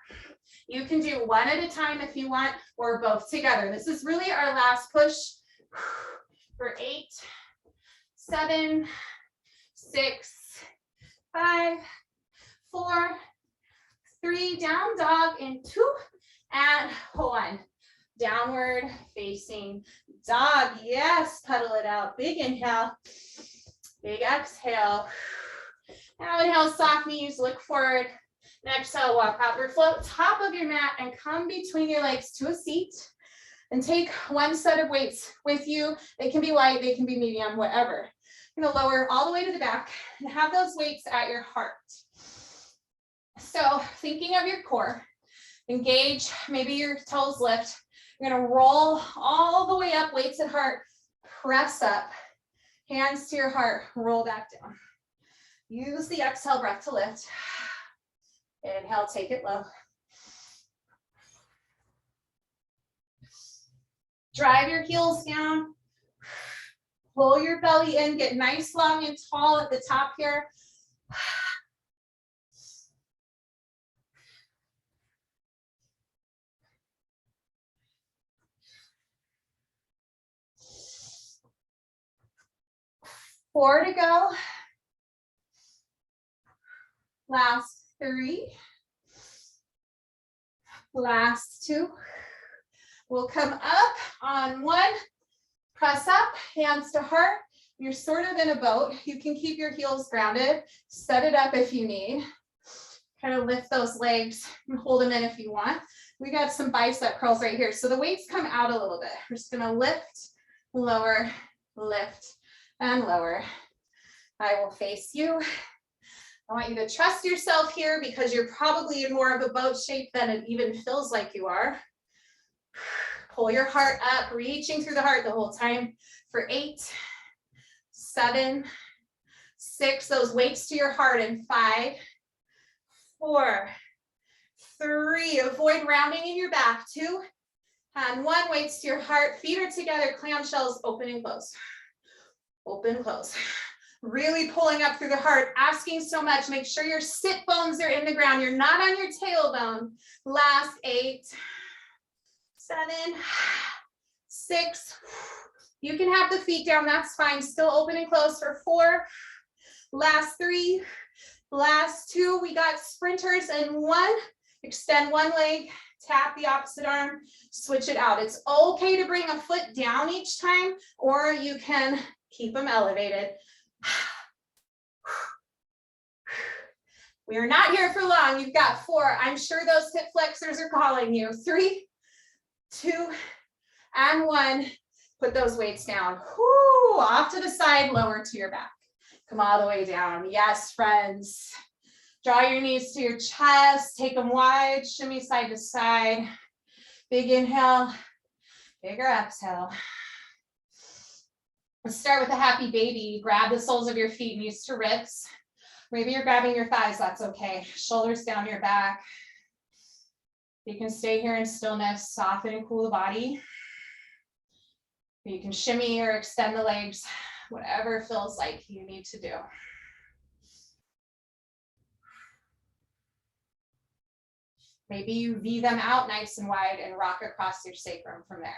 You can do one at a time if you want, or both together. This is really our last push for 8, 7, 6, 5, 4, 3, down dog in 2, and 1. Downward facing dog. Yes, pedal it out. Big inhale, big exhale. Now inhale, soft knees, look forward. Next exhale, walk out your float, top of your mat, and come between your legs to a seat. And take one set of weights with you. They can be light, they can be medium, whatever. You're gonna lower all the way to the back and have those weights at your heart. So thinking of your core, engage, maybe your toes lift. You're gonna roll all the way up, weights at heart, press up, hands to your heart, roll back down. Use the exhale breath to lift. Inhale, take it low. Drive your heels down. Pull your belly in, get nice, long, and tall at the top here. Four to go. Last three. Last two. We'll come up on one. Press up, hands to heart. You're sort of in a boat. You can keep your heels grounded. Set it up if you need. Kind of lift those legs and hold them in if you want. We got some bicep curls right here. So the weights come out a little bit. We're just gonna lift, lower, lift, and lower. I will face you. I want you to trust yourself here because you're probably in more of a boat shape than it even feels like you are. Pull your heart up, reaching through the heart the whole time for 8, 7, 6, those weights to your heart in 5, 4, 3, avoid rounding in your back, 2, and 1, weights to your heart, feet are together, clamshells, open and close, open, close. Really pulling up through the heart, asking so much, make sure your sit bones are in the ground, you're not on your tailbone. Last 8, 7, 6, you can have the feet down, that's fine, still open and close for 4, last 3, last 2, we got sprinters in 1, extend one leg, tap the opposite arm, switch it out. It's okay to bring a foot down each time, or you can keep them elevated. We are not here for long, you've got 4, I'm sure those hip flexors are calling you, 3, 2, and 1, put those weights down. Whoo, off to the side, lower to your back. Come all the way down. Yes, friends. Draw your knees to your chest, take them wide, shimmy side to side. Big inhale, bigger exhale. Let's start with a happy baby. Grab the soles of your feet, knees to ribs. Maybe you're grabbing your thighs, that's okay. Shoulders down your back. You can stay here in stillness, soften and cool the body. You can shimmy or extend the legs, whatever feels like you need to do. Maybe you V them out nice and wide and rock across your sacrum from there.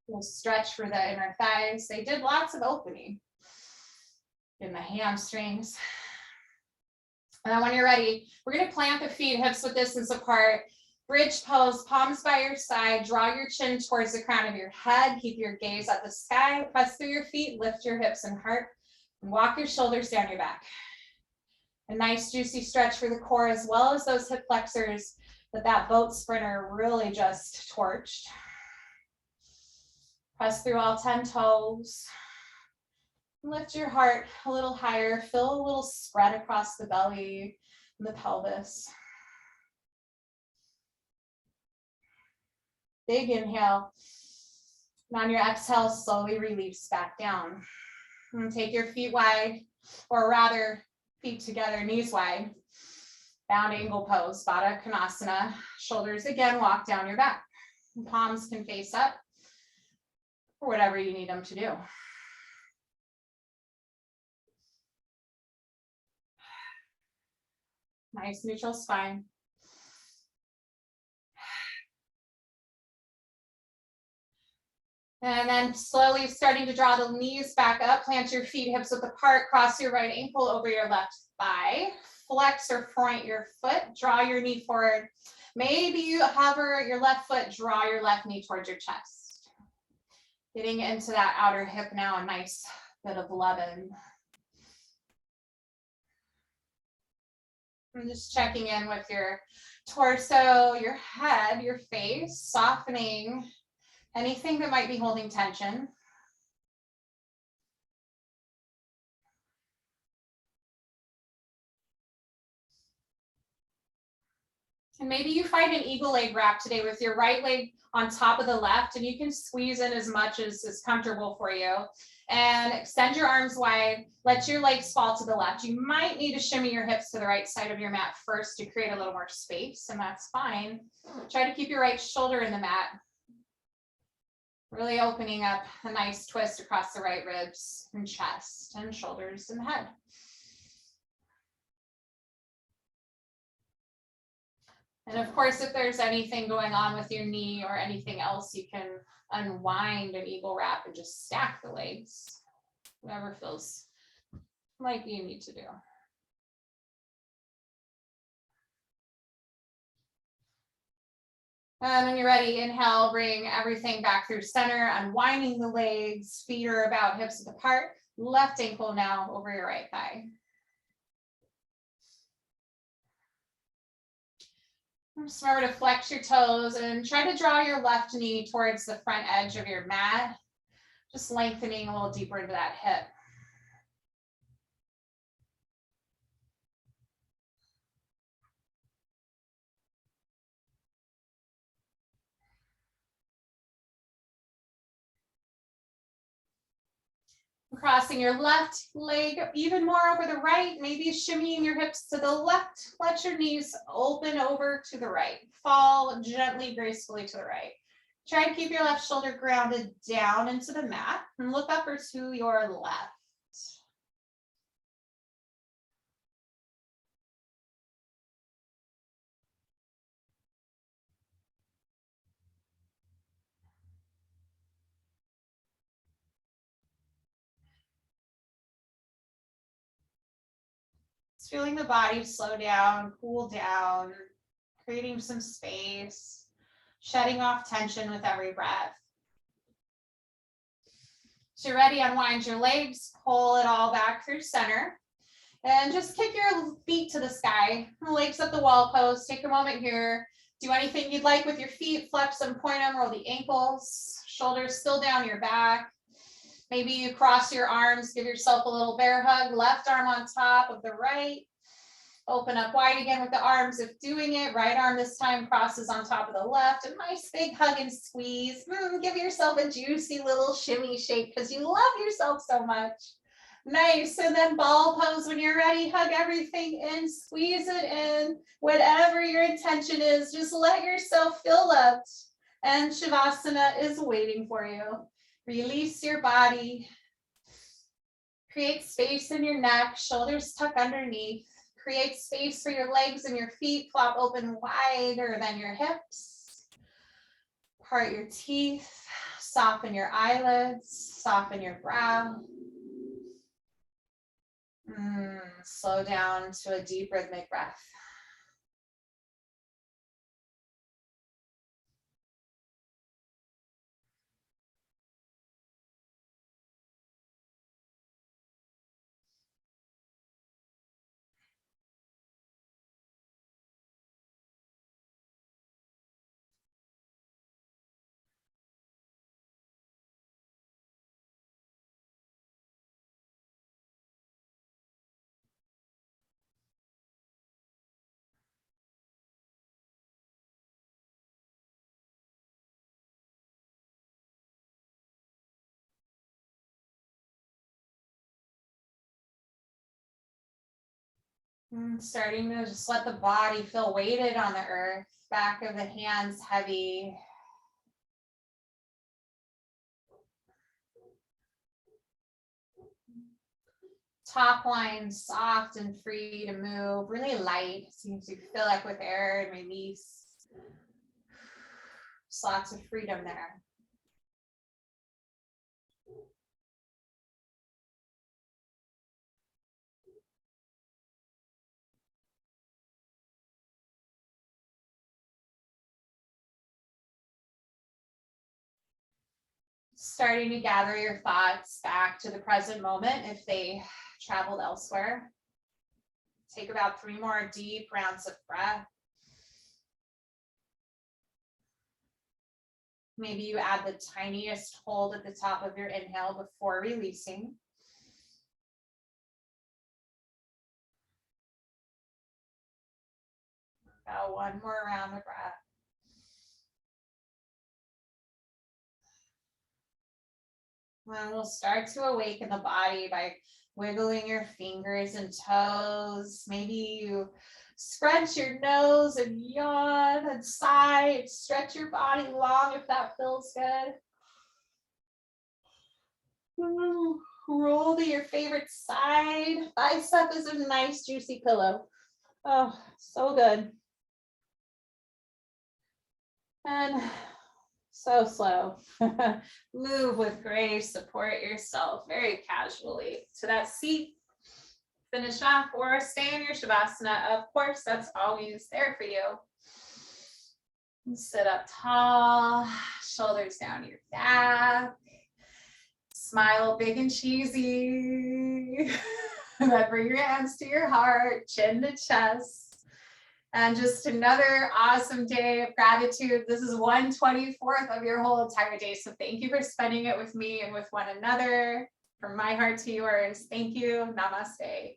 We'll stretch for the inner thighs. They did lots of opening in the hamstrings. And then when you're ready, we're going to plant the feet hips width distance apart. Bridge pose, palms by your side. Draw your chin towards the crown of your head. Keep your gaze at the sky. Press through your feet. Lift your hips and heart. And walk your shoulders down your back. A nice juicy stretch for the core as well as those hip flexors that boat sprinter really just torched. Press through all 10 toes. Lift your heart a little higher. Feel a little spread across the belly and the pelvis. Big inhale. And on your exhale, slowly release back down. And take your feet wide, or rather feet together, knees wide. Bound angle pose, Baddha Konasana. Shoulders again, walk down your back. And palms can face up, or whatever you need them to do. Nice neutral spine. And then slowly starting to draw the knees back up, plant your feet hips width apart, cross your right ankle over your left thigh, flex or point your foot, draw your knee forward. Maybe you hover your left foot, draw your left knee towards your chest. Getting into that outer hip now, a nice bit of 11. I'm just checking in with your torso, your head, your face, softening anything that might be holding tension. And maybe you find an eagle leg wrap today with your right leg on top of the left, and you can squeeze in as much as is comfortable for you. And extend your arms wide, let your legs fall to the left. You might need to shimmy your hips to the right side of your mat first to create a little more space, and that's fine. Try to keep your right shoulder in the mat. Really opening up a nice twist across the right ribs and chest and shoulders and head. And of course, if there's anything going on with your knee or anything else, you can unwind an eagle wrap and just stack the legs, whatever feels like you need to do. And when you're ready, inhale, bring everything back through center, unwinding the legs, feet are about hips width apart, left ankle now over your right thigh. Just remember to flex your toes and try to draw your left knee towards the front edge of your mat, just lengthening a little deeper into that hip. Crossing your left leg even more over the right, maybe shimmying your hips to the left. Let your knees open over to the right. Fall gently, gracefully to the right. Try to keep your left shoulder grounded down into the mat and look up or to your left. Just feeling the body slow down, cool down, creating some space, shedding off tension with every breath. So you're ready, unwind your legs, pull it all back through center, and just kick your feet to the sky, legs up the wall pose. Take a moment here, do anything you'd like with your feet, flex them, point them, roll the ankles, shoulders still down your back. Maybe you cross your arms, give yourself a little bear hug, left arm on top of the right. Open up wide again with the arms if doing it. Right arm this time crosses on top of the left. A nice big hug and squeeze. Give yourself a juicy little shimmy shake because you love yourself so much. Nice. And then ball pose when you're ready. Hug everything in, squeeze it in. Whatever your intention is, just let yourself feel loved. And Shavasana is waiting for you. Release your body. Create space in your neck, shoulders tuck underneath. Create space for your legs and your feet, flop open wider than your hips. Part your teeth, soften your eyelids, soften your brow. Slow down to a deep rhythmic breath. Starting to just let the body feel weighted on the earth, back of the hands heavy. Top line soft and free to move, really light. Seems to fill up with air and release. Just lots of freedom there. Starting to gather your thoughts back to the present moment if they traveled elsewhere. Take about 3 more deep rounds of breath. Maybe you add the tiniest hold at the top of your inhale before releasing. Now one more round of breath. And we'll start to awaken the body by wiggling your fingers and toes. Maybe you scrunch your nose and yawn and sigh. Stretch your body long if that feels good. Roll to your favorite side. Bicep is a nice juicy pillow. Oh, so good. And so slow. Move with grace, support yourself very casually to that seat. Finish off or stay in your Shavasana. Of course, that's always there for you. Sit up tall, shoulders down your back. Smile big and cheesy. Then bring your hands to your heart, chin to chest. And just another awesome day of gratitude. This is 1/24 of your whole entire day. So thank you for spending it with me and with one another. From my heart to yours, thank you. Namaste.